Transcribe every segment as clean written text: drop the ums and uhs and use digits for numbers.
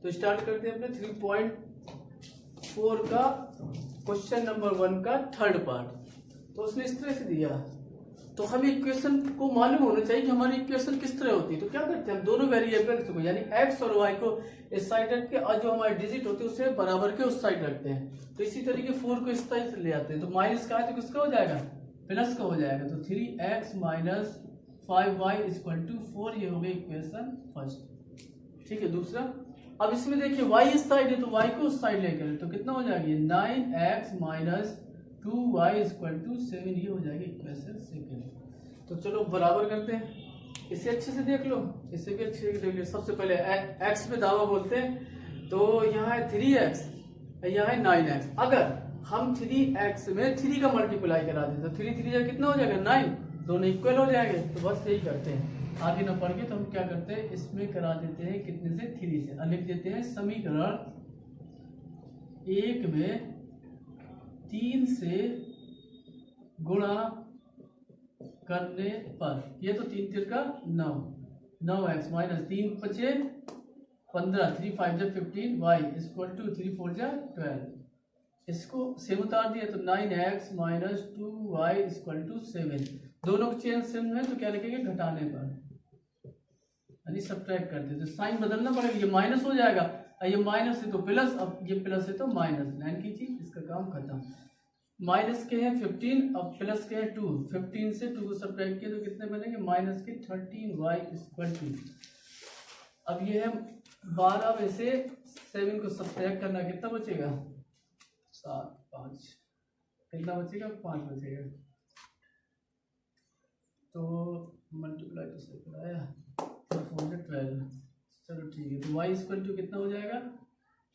तो स्टार्ट करते हैं अपने 3.4 का क्वेश्चन नंबर 1 का थर्ड पार्ट। तो उसने इस तरह से दिया, तो हमें इक्वेशन को मालूम होना चाहिए कि हमारी इक्वेशन किस तरह होती है। तो क्या करते हैं हम दोनों वेरिएबल्स को यानी x और y को इस साइड रख के और जो हमारे डिजिट होते हैं उसे बराबर के उस साइड रखते हैं। तो इसी तरीके 4 को इस साइड से ले आते हैं, तो माइनस का है तो किसका हो जाएगा, प्लस का हो जाएगा। तो 3x minus 5y equal to 4, ये हो गई इक्वेशन फर्स्ट। ठीक है, दूसरा अब इसमें देखिए y इस साइड है तो y को उस साइड लेकर, तो कितना हो जाएगी 9x minus 2y equal to 7, ये हो जाएगी इक्वेशन सेकंड। तो चलो बराबर करते हैं, इसे अच्छे से देख लो, इससे भी अच्छे से देख लो। सबसे पहले x पे दावा बोलते हैं, तो यहाँ है 3x, यहाँ है 9x। अगर हम 3x में 3 का मल्टीप्लाई करा दें तो 3 3 कितना हो जाएगा 9, दोनों इक्वल हो जाएंगे। तो बस यही करते हैं, आगे ना पढ़ के तो हम क्या करते हैं इसमें करा देते हैं कितने से 3 से, लिख देते हैं समीकरण 1 में 3 से गुणा करने पर, ये तो 3 3 का 9, 9x माइनस 3 5 15, 3 5 जा 15, y इक्वल टू 3 4 जा 12। इसको सेम उतार दिया तो 9x minus 2y equal to 7। दोनों के चेंज सेम है तो क्या लिखेंगे घटाने पर, यानी सब्ट्रैक्ट करते तो साइन बदलना पड़ेगा, ये माइनस हो जाएगा, ये माइनस है तो प्लस, अब ये प्लस है तो माइनस, लाइन कीजिए, इसका काम खत्म। माइनस के हैं 15, अब प्लस के हैं 2, 15 से 2 को सब्ट्रैक्ट किया तो कितने बनेंगे माइनस के 13y इक्वल टू, अब ये है 12 में से 7 को सब्ट्रैक्ट करना, कितना बचेगा 7 5, कितना बचेगा 5 बचेगा। तो मल्टीप्लाई तो सही कराया, 412, चलो ठीक है। तो y इक्वल टू कितना हो जाएगा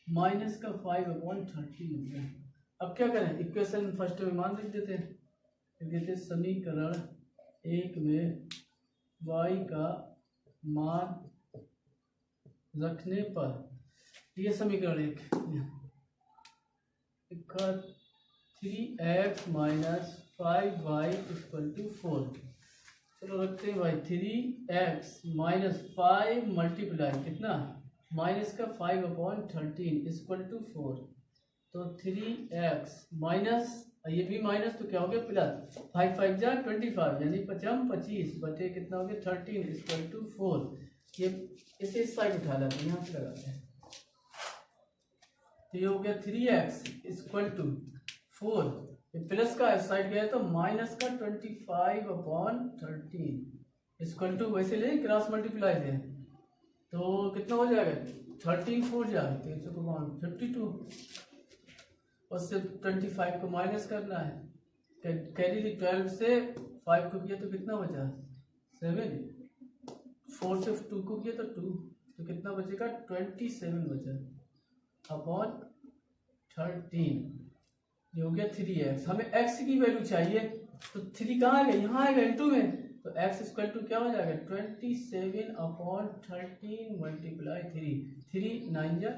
माइनस का 5/13 हो गया। अब क्या करें, इक्वेशन फर्स्ट में मान लिख देते हैं, लिख देते समीकरण 1 में y का मान रखने पर, ये समीकरण 1 का 3x minus 5y equal to 4। चलो रखते हैं भाई 3x माइनस 5 मल्टीप्लाई कितना माइनस का 5/13 इक्वल टू 4। तो 3x माइनस, ये भी माइनस तो क्या हो गया प्लस, 5 5 जा 25, यानी 5 25 बटे कितना हो गया 13 इक्वल टू 4। ये इसे इस साइड उठा लेते हैं, यहाँ से लगाते हैं, तो ये हो गया 3x इक्वल टू 4, प्लस का इस साइड गया तो माइनस का 25/13 इक्वल टू, वैसे ले क्रॉस मल्टीप्लाई है तो कितना हो जाएगा 13 4 जा 52, उससे 25 को माइनस करना है, कैरी थी 12 से 5 को किया तो कितना बचा 7, 4 से 2 को किया तो 2, तो कितना बचेगा 27 बचा अपॉन 13, ये हो गया 3x। हमें x की वैल्यू चाहिए तो 3 कहाँ आएगा, यहाँ आएगा इनटू में, तो x इक्वल टू क्या हो जाएगा 27/13 मल्टीप्लाई 3 9 जा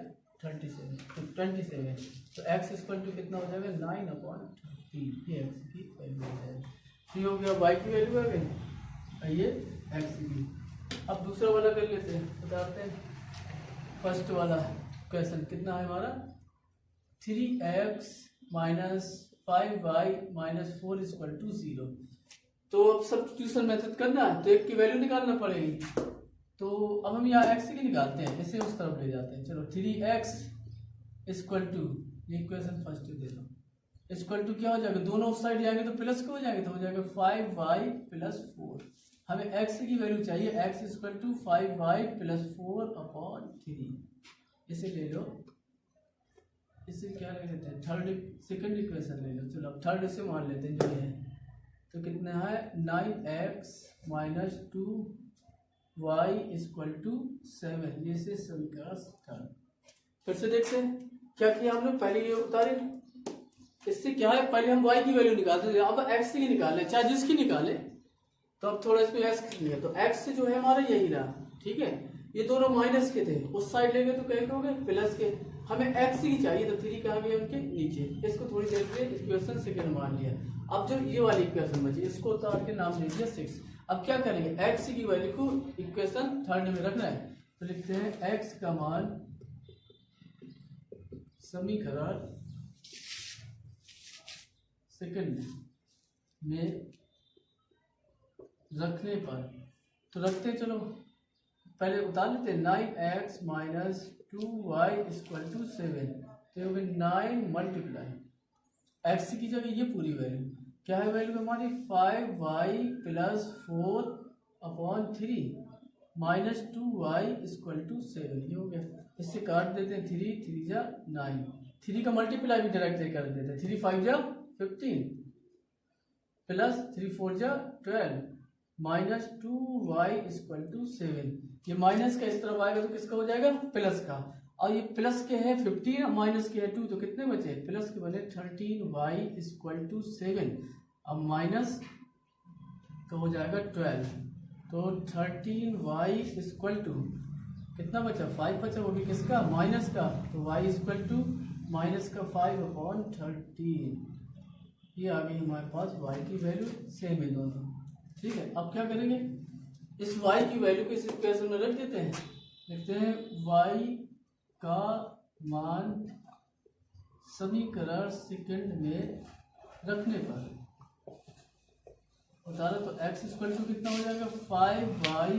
37, तो 27, तो x इक्वल टू कितना हो जाएगा 9/13, ये x की वैल्यू हो जाएगी। तो ये हो गया y की वैल्यू आ गई, ये x की। अब दूसरा वाला कर लेते हैं, बताते हैं फर्स्ट वाला क्वेश्चन कितना है हमारा 3x minus 5y minus 4 equal to 0। तो अब सब्स्टिट्यूशन मेथड करना है तो एक की वैल्यू निकालना पड़ेगी, तो अब हम यहाँ x की निकालते हैं, इसे उस तरफ ले जाते हैं। चलो 3x इक्वल टू, ये इक्वेशन फर्स्ट दे दो, इक्वल टू क्या हो जाएगा, दोनों उस साइड जाएंगे तो प्लस के हो जाएंगे, तो हो जाएगा 5y प्लस 4। हमें x की वैल्यू चाहिए, x equal to 5y plus 4/3, इसे ले लो, इससे क्या ले लेते हैं सेकंड इक्वेशन ले लो। चलो अब थर्ड इसे मान लेते हैं जो ये है, तो कितना है 9x minus 2y equal to 7, ये से समीकरण थर्ड। फिर से देखते हैं क्या किया हमने, पहले ये उतारे, इससे क्या है पहले हम y की वैल्यू निकालते थे, अब x की निकाले, चाहे जिसकी निकाले, तो अब थोड़ा इसमें x लिया, तो x जो है हमारा यही रहा, ठीक है। ये दोनों माइनस के थे, उस साइड ले गए तो क्या हो गए प्लस के, हमें x ही चाहिए तो 3 कहाँ गए उनके नीचे, इसको थोड़ी देर के इक्वेशन सेकंड मान लिया। अब जो ये वाली इक्वेशन बची इसको उतार के नाम दे दिया 6। अब क्या करेंगे, x की वैल्यू को इक्वेशन थर्ड में रखना है, तो लिखते हैं x का मान समीकरण सेकंड में रखने पर, तो रखते चलो पहले उतार लेते हैं। 9x minus 2y equal to 7, तो ये हो गया 9 मल्टीप्लाई x की जगह ये पूरी वैल्यू क्या है, वैल्यू हमारी 5y plus 4 upon 3 minus 2y equal to 7, ये हो गया। इससे काट देते हैं 3 3 जा 9, 3 का मल्टीप्लाई भी डायरेक्ट कर देते हैं। 3 5 जा 15 प्लस 3 4 जा 12 माइनस 2y इक्वल टू 7। ये माइनस का इस तरफ आएगा तो किसका हो जाएगा, प्लस का। और ये प्लस के है 15 और माइनस के है 2, तो कितने बचे, प्लस के बने 13y इक्वल टू 7। अब माइनस का हो जाएगा 12, तो 13y इक्वल टू कितना बचा, 5 बचा, वो भी किसका, माइनस का। तो y इक्वल टू माइनस का 5 अपॉन 13, ये आ गई हमारे पास y की वैल्यू, सेम है दोनों। ठीक है, अब क्या करेंगे, इस y की वैल्यू को इस इक्वेशन में रख देते हैं। लिखते हैं y का मान समीकरण सेकंड में रखने पर उतारा, तो x इक्वल टू कितना हो जाएगा, 5y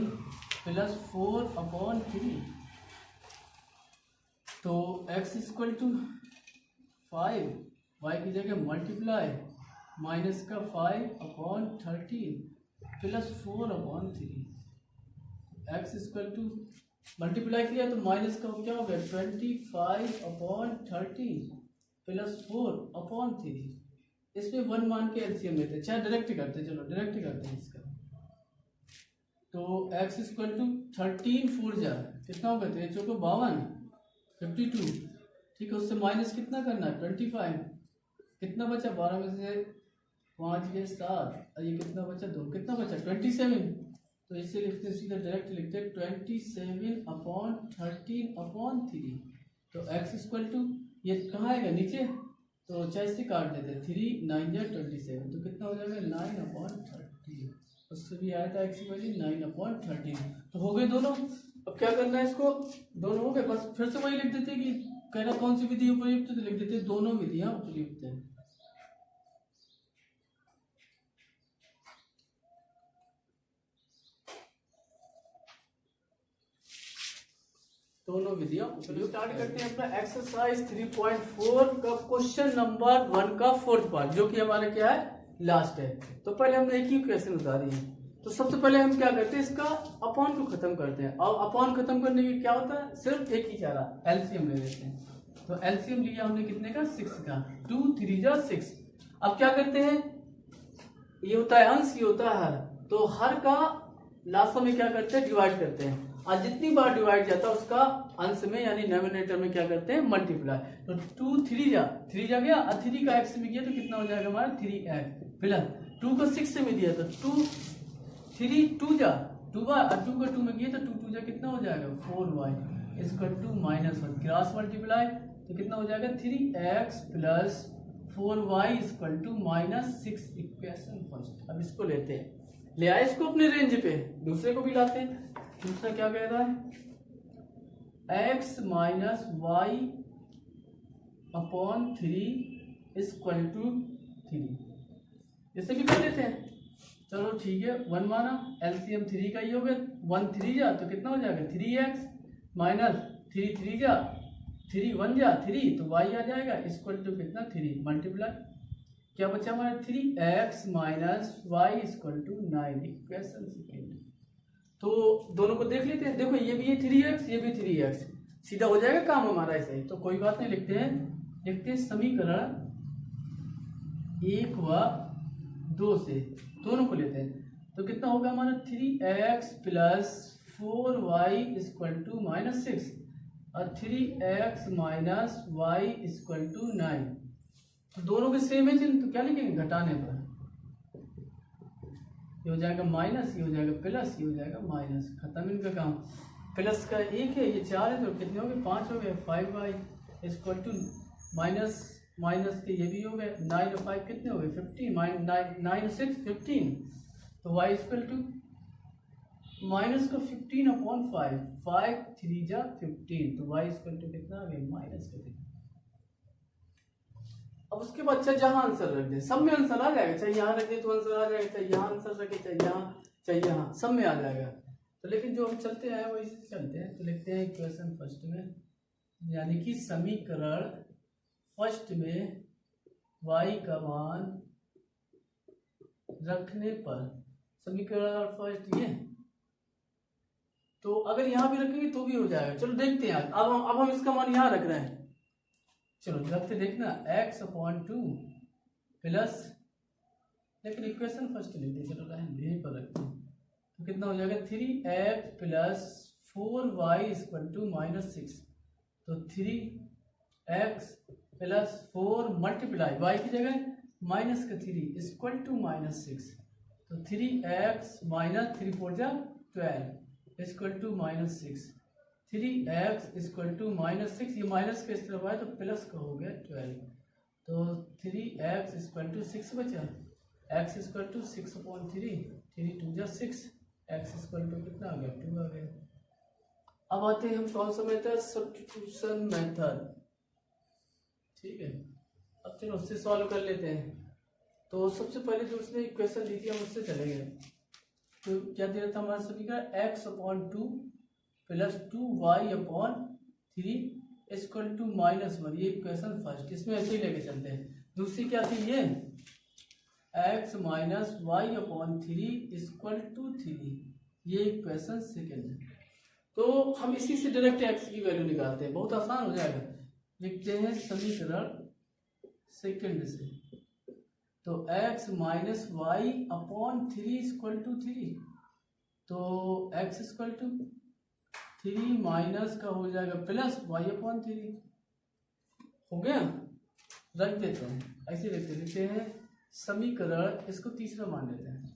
प्लस 4 अपॉन 3। तो x इक्वल टू 5, y की जगह मल्टीप्लाई माइनस का 5 upon 13 plus 4 upon 3। x equal to multiply किया तो माइनस का क्या हो गया, 25 अपॉन 13 प्लस 4 अपॉन 3। इसमें 1 मान के एलसीएम लेते हैं, चाहे डायरेक्ट करते हैं, चलो डायरेक्ट करते हैं इसका। तो x इक्वल टू 13 4 जा कितना होगा, तो ये चौको 52 52। ठीक है, उससे माइनस कितना करना है, 25, कितना बचा, 12 में से 5 ये 7, और ये कितना बचा, 2, कितना बचा 27। तो इसे लिखते हैं सीधा, डायरेक्ट लिखते हैं 27 अपॉन 13 अपॉन 3। तो x इक्वल टू ये कहाँ आएगा, नीचे, तो चाहे से काट देते हैं, 3 9 या 27, तो कितना हो जाएगा 9 अपॉन 13। उससे भी आया था x की वैल्यू 9 अपॉन 13। तो हो गए दोनों। अब क्या करना है, इसको दोनों हो गए, बस फिर से वही लिख देते हैं कि कहना कौन सी विधि उपयुक्त, तो लिख देते हैं दोनों विधियां उपयुक्त है। दोनों विधियां उपयुक्त। स्टार्ट करते हैं अपना एक्सरसाइज 3.4 का क्वेश्चन नंबर 1 का 4th पार्ट, जो कि हमारा क्या है, लास्ट है। तो पहले हमने एक ही क्वेश्चन उतारी है, तो सबसे पहले हम क्या करते हैं, इसका अपॉन को खत्म करते हैं। और अपॉन खत्म करने की क्या होता है, सिर्फ एक ही चारा, एलसीएम ले लेते हैं। तो एलसीएम लिया हमने कितने का, 6 का, 2 3 जा 6। अब क्या करते हैं, ये होता है अंश, ये होता है हर, तो हर का लास्ट में क्या करते हैं, डिवाइड करते हैं। और जितनी बार डिवाइड जाता है उसका अंश में यानी डिनोमिनेटर में क्या करते हैं, मल्टीप्लाई। तो 2 3 जा गया, और 3 का x में किया तो कितना हो जाएगा हमारा 3x प्लस 2 को 6 से में दिया तो 2 3 2 जा 2 बार, और 2 को 2 में किया तो 2 2 जा कितना हो जाएगा 4y equal to -1, cross multiply तो कितना हो जाएगा 3x plus 4y equal to -6। Equation first, अब इसको लेते हैं, ले आए इसको अपने रेंज पे, दूसरे को भी लाते हैं। दूसरा क्या कह रहा है, x minus Y upon 3 equal to 3, इसे भी कर लेते हैं। चलो ठीक है, 1 माना, एलसीएम 3 का ही हो गया, 1 3 जा तो कितना हो जाएगा 3x माइनस 3 3 जा 3 1 जा 3, तो y आ जाएगा इक्वल टू कितना 3 मल्टीप्लाई क्या बचा हमारा 3x minus Y equal to 9। Equation second, तो दोनों को देख लेते हैं। देखो ये भी है 3x, ये भी 3x, सीधा हो जाएगा काम हमारा ऐसे ही, तो कोई बात नहीं। लिखते हैं समीकरण 1 व 2 से दोनों को लेते हैं, तो कितना होगा हमारा 3x plus 4y equal to -6 और 3x minus Y equal to 9। तो दोनों के सेम है चिन्ह, तो क्या लिखेंगे, घटाने पर ये हो जाएगा माइनस, ये हो जाएगा प्लस, ये हो जाएगा माइनस, खत्म इनका काम। प्लस का 1 है, ये 4 है, तो कितने हो गए 5 हो गए, 5y इक्वल टू माइनस के ये भी हो गए 9 और 5 कितने हो गए 15, 9 और 6 15, तो y इक्वल टू माइनस का 15 अपॉन 5, 5 3 जा 15, तो y इक्वल टू कितना आ गया -15। अब उसके बाद चाहे जहाँ आंसर रख दे, सब में आंसर आ जाएगा, चाहे यहाँ रख दे तो आंसर आ जाएगा, चाहे यहाँ आंसर रखे, चाहे यहाँ, सब में आ जाएगा। तो लेकिन जो हम चलते हैं वही चलते हैं। तो लिखते हैं इक्वेशन फर्स्ट में, यानी कि समीकरण फर्स्ट में y का मान रखने पर, समीकरण फर्स्ट ये, तो अगर यहाँ भी रखेंगे तो भी हो जाएगा। चलो देखते हैं। अब हम इसका मान यहाँ रख रहे हैं, चलो रखते देखना, x/2 प्लस, लेकिन इक्वेशन फर्स्ट लिखते, चलो यहीं पर रखते हैं। तो कितना हो जाएगा 3x प्लस 4y = -6। तो 3x प्लस 4 मल्टीप्लाई y की जगह माइनस का 3 = -6। तो 3x माइनस 3 4 जा 12 = -6। 3x = -6, ये माइनस के इस तरफ आया तो प्लस का हो गया 12। तो 3x = 6 बचा, x = 6/3, 3 2 जा 6, x = कितना आ गया 2 आ गया। अब आते हैं हम कौन सा मेथड, सब्स्टिट्यूशन मेथड, ठीक है। अब चलो उससे सॉल्व कर लेते हैं। तो सबसे पहले जो उसने इक्वेशन दी थी हम उससे चलेंगे। तो क्या दे रहा था हमारा समीकरण, x/2 प्लस 2y/3 = -1, ये इक्वेशन फर्स्ट, इसमें ऐसे ही लेके चलते हैं। दूसरी क्या थी ये, x - y/3 = 3, ये इक्वेशन सेकेंड है। तो हम इसी से डायरेक्ट x की वैल्यू निकालते हैं, बहुत आसान हो जाएगा। लिखते हैं समीकरण सेकेंड से, तो x - y/3 = 3, तो x = 3 माइनस का हो जाएगा प्लस y/3, हो गया। रख देते हैं, ऐसे लिखते हैं समीकरण, इसको तीसरा मान लेते हैं।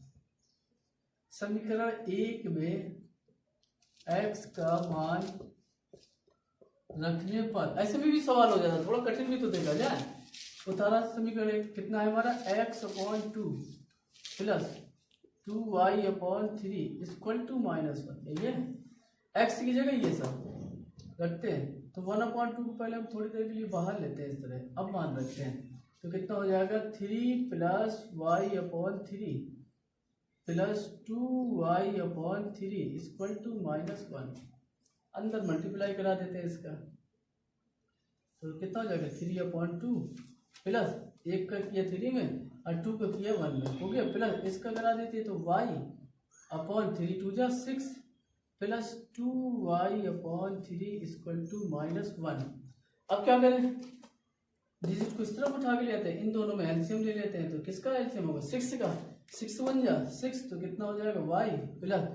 समीकरण 1 में x का मान रखने पर, ऐसे में भी सवाल हो जाता, थोड़ा कठिन भी तो देखा जाए। उतारा समीकरण कितना है हमारा, x/2 प्लस 2y/3 = -1, ये x की जगह ये सब रखते हैं। तो 1/2 को पहले हम थोड़ी देर के लिए बाहर लेते हैं इस तरह, अब मान रखते हैं। तो कितना हो जाएगा 3 + y/3 प्लस 2y/3 = -1, अंदर मल्टीप्लाई करा देते हैं इसका। तो कितना हो जाएगा 3/2 प्लस 1 का किया 3 में और 2 का किया 1 में, हो गया। प्लस इसका करा देते हैं, तो y/3 2 जा 6 प्लस 2y/3 = -1। अब क्या करें, डिजिट को इस तरफ उठा के ले आते हैं, इन दोनों में एलसीएम ले लेते हैं। तो किसका एलसीएम होगा, 6 का, 6 1 जा 6, तो कितना हो जाएगा y प्लस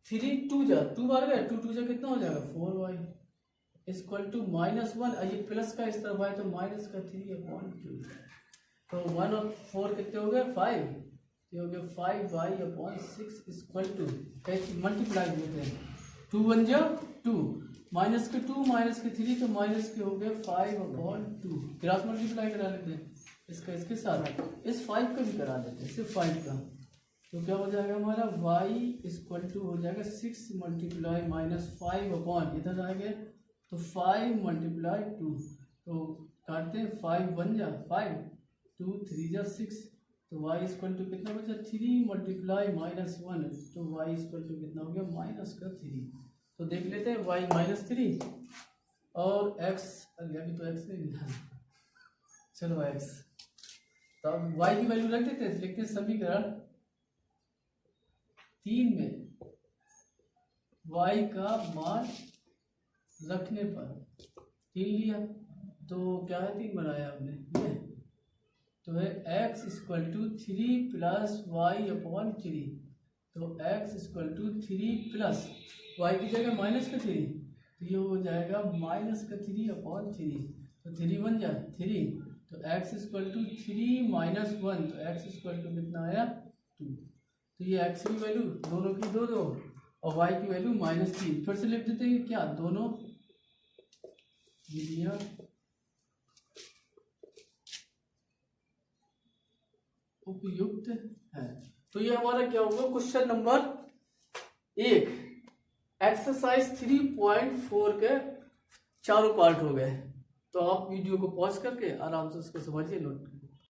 3 2 जा 2 बार गया, 2 2 जा कितना हो जाएगा 4y = -1। ये प्लस का इस तरफ आए तो माइनस का 3/2, तो 1 और 4 कितने हो गए 5, ये हो गया 5y/6 कैसे मल्टीप्लाई देते हैं, 2 1 जा 2, माइनस के 2 माइनस के 3, तो माइनस के हो गए 5/2, क्रॉस मल्टीप्लाई करा लेते हैं इसका इसके साथ, इस 5 का भी करा देते हैं, सिर्फ 5 का। तो क्या हो जाएगा हमारा y = हो जाएगा 6 × -5 इधर आ गया, तो 5 × 2, तो काटते हैं 5 1 जा 5, 2 3 जा 6, तो y = कितना बचा 3 × -1, तो y = कितना हो गया -3। तो देख लेते हैं y -3 और x, अभी तो x नहीं लिखा, चलो x, तो अब y की वैल्यू रख देते हैं। लिखते हैं समीकरण 3 में y का मान रखने पर, 3 लिया तो क्या है 3 बनाया हमने ये, तो है x = 3 + y/3, तो x = 3 प्लस y की जगह माइनस का 3, तो ये हो जाएगा -3/3, तो 3 1 जा 3, तो x = 3 - 1, तो x = कितना आया 2। तो ये x की वैल्यू दोनों की 2 2 और y की वैल्यू -3, फिर से लिख देते हैं क्या, दोनों विधियां उपयुक्त है। तो ये हमारा क्या होगा, क्वेश्चन नंबर 1, एक्सरसाइज 3.4 के चारों पार्ट हो गए। तो आप वीडियो को पॉज करके आराम से उसको समझिए, नोट